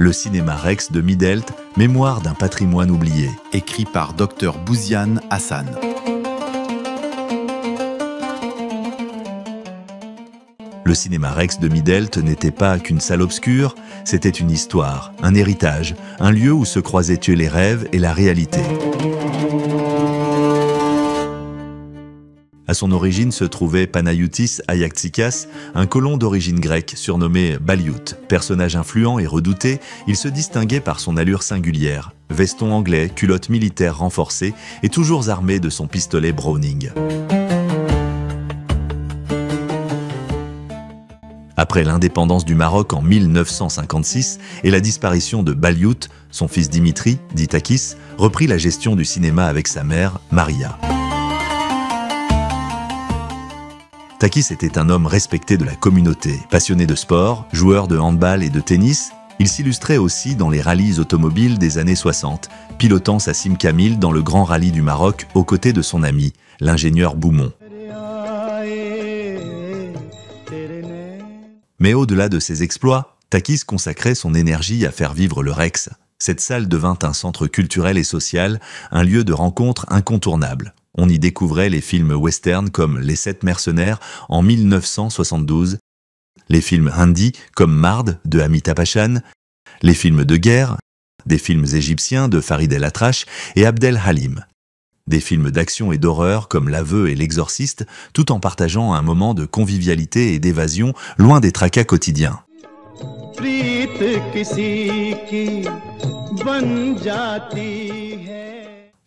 Le cinéma Rex de Midelt, mémoire d'un patrimoine oublié. Écrit par Dr Bouziane Hassan. Le cinéma Rex de Midelt n'était pas qu'une salle obscure, c'était une histoire, un héritage, un lieu où se croisaient les rêves et la réalité. À son origine se trouvait Panayotis Ayaxikas, un colon d'origine grecque surnommé Baliout. Personnage influent et redouté, il se distinguait par son allure singulière. Veston anglais, culotte militaire renforcée et toujours armé de son pistolet Browning. Après l'indépendance du Maroc en 1956 et la disparition de Baliout, son fils Dimitri, dit Takis, reprit la gestion du cinéma avec sa mère, Maria. Takis était un homme respecté de la communauté, passionné de sport, joueur de handball et de tennis. Il s'illustrait aussi dans les rallyes automobiles des années 60, pilotant sa Simca 1000 dans le Grand Rallye du Maroc aux côtés de son ami, l'ingénieur Boumon. Mais au-delà de ses exploits, Takis consacrait son énergie à faire vivre le Rex. Cette salle devint un centre culturel et social, un lieu de rencontre incontournable. On y découvrait les films western comme Les 7 mercenaires en 1972, les films hindi comme Mard de Amitabh Bachchan, les films de guerre, des films égyptiens de Farid El Atrache et Abdel Halim, des films d'action et d'horreur comme L'Aveu et L'Exorciste, tout en partageant un moment de convivialité et d'évasion loin des tracas quotidiens.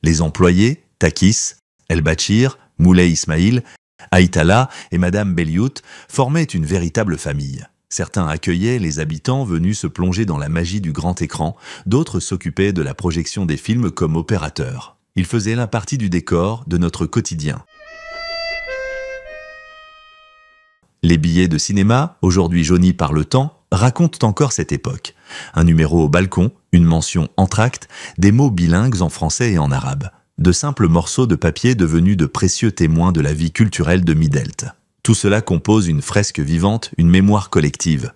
Les employés, Takis, El Bachir, Moulay Ismail, Aïtala et Madame Beliout formaient une véritable famille. Certains accueillaient les habitants venus se plonger dans la magie du grand écran, d'autres s'occupaient de la projection des films comme opérateurs. Ils faisaient la partie du décor de notre quotidien. Les billets de cinéma, aujourd'hui jaunis par le temps, racontent encore cette époque. Un numéro au balcon, une mention entr'acte, des mots bilingues en français et en arabe. De simples morceaux de papier devenus de précieux témoins de la vie culturelle de Midelt. Tout cela compose une fresque vivante, une mémoire collective.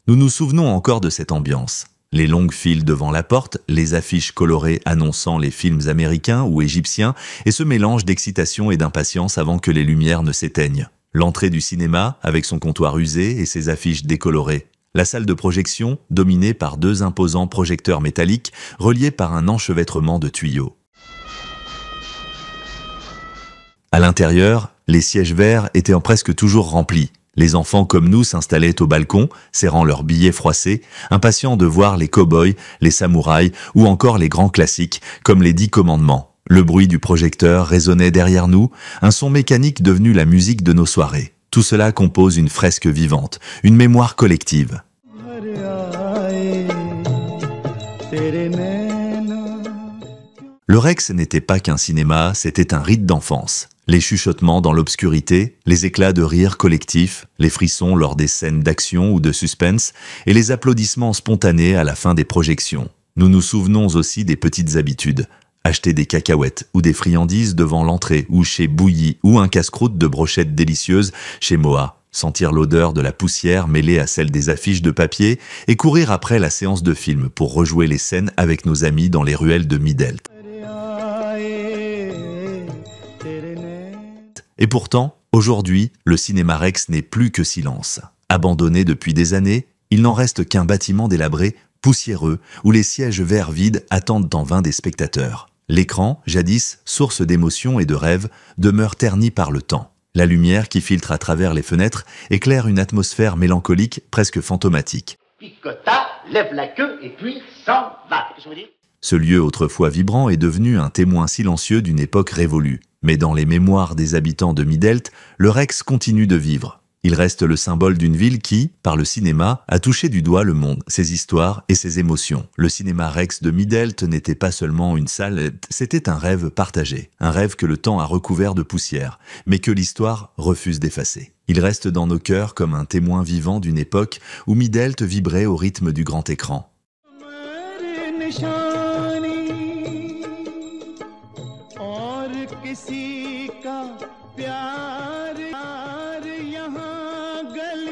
Nous nous souvenons encore de cette ambiance. Les longues files devant la porte, les affiches colorées annonçant les films américains ou égyptiens et ce mélange d'excitation et d'impatience avant que les lumières ne s'éteignent. L'entrée du cinéma, avec son comptoir usé et ses affiches décolorées. La salle de projection, dominée par 2 imposants projecteurs métalliques reliés par un enchevêtrement de tuyaux. À l'intérieur, les sièges verts étaient presque toujours remplis. Les enfants comme nous s'installaient au balcon, serrant leurs billets froissés, impatients de voir les cow-boys, les samouraïs ou encore les grands classiques, comme les 10 commandements. Le bruit du projecteur résonnait derrière nous, un son mécanique devenu la musique de nos soirées. Tout cela compose une fresque vivante, une mémoire collective. Le Rex n'était pas qu'un cinéma, c'était un rite d'enfance. Les chuchotements dans l'obscurité, les éclats de rire collectifs, les frissons lors des scènes d'action ou de suspense, et les applaudissements spontanés à la fin des projections. Nous nous souvenons aussi des petites habitudes. Acheter des cacahuètes ou des friandises devant l'entrée ou chez Bouilly ou un casse-croûte de brochettes délicieuses chez Moa. Sentir l'odeur de la poussière mêlée à celle des affiches de papier et courir après la séance de film pour rejouer les scènes avec nos amis dans les ruelles de Midelt. Et pourtant, aujourd'hui, le cinéma Rex n'est plus que silence. Abandonné depuis des années, il n'en reste qu'un bâtiment délabré, poussiéreux, où les sièges verts vides attendent en vain des spectateurs. L'écran, jadis source d'émotions et de rêves, demeure terni par le temps. La lumière qui filtre à travers les fenêtres éclaire une atmosphère mélancolique, presque fantomatique. Picota, lève la queue et puis s'en va. Ce lieu autrefois vibrant est devenu un témoin silencieux d'une époque révolue. Mais dans les mémoires des habitants de Midelt, le Rex continue de vivre. Il reste le symbole d'une ville qui, par le cinéma, a touché du doigt le monde, ses histoires et ses émotions. Le cinéma Rex de Midelt n'était pas seulement une salle, c'était un rêve partagé. Un rêve que le temps a recouvert de poussière, mais que l'histoire refuse d'effacer. Il reste dans nos cœurs comme un témoin vivant d'une époque où Midelt vibrait au rythme du grand écran. किसी का प्यार यहाँ गले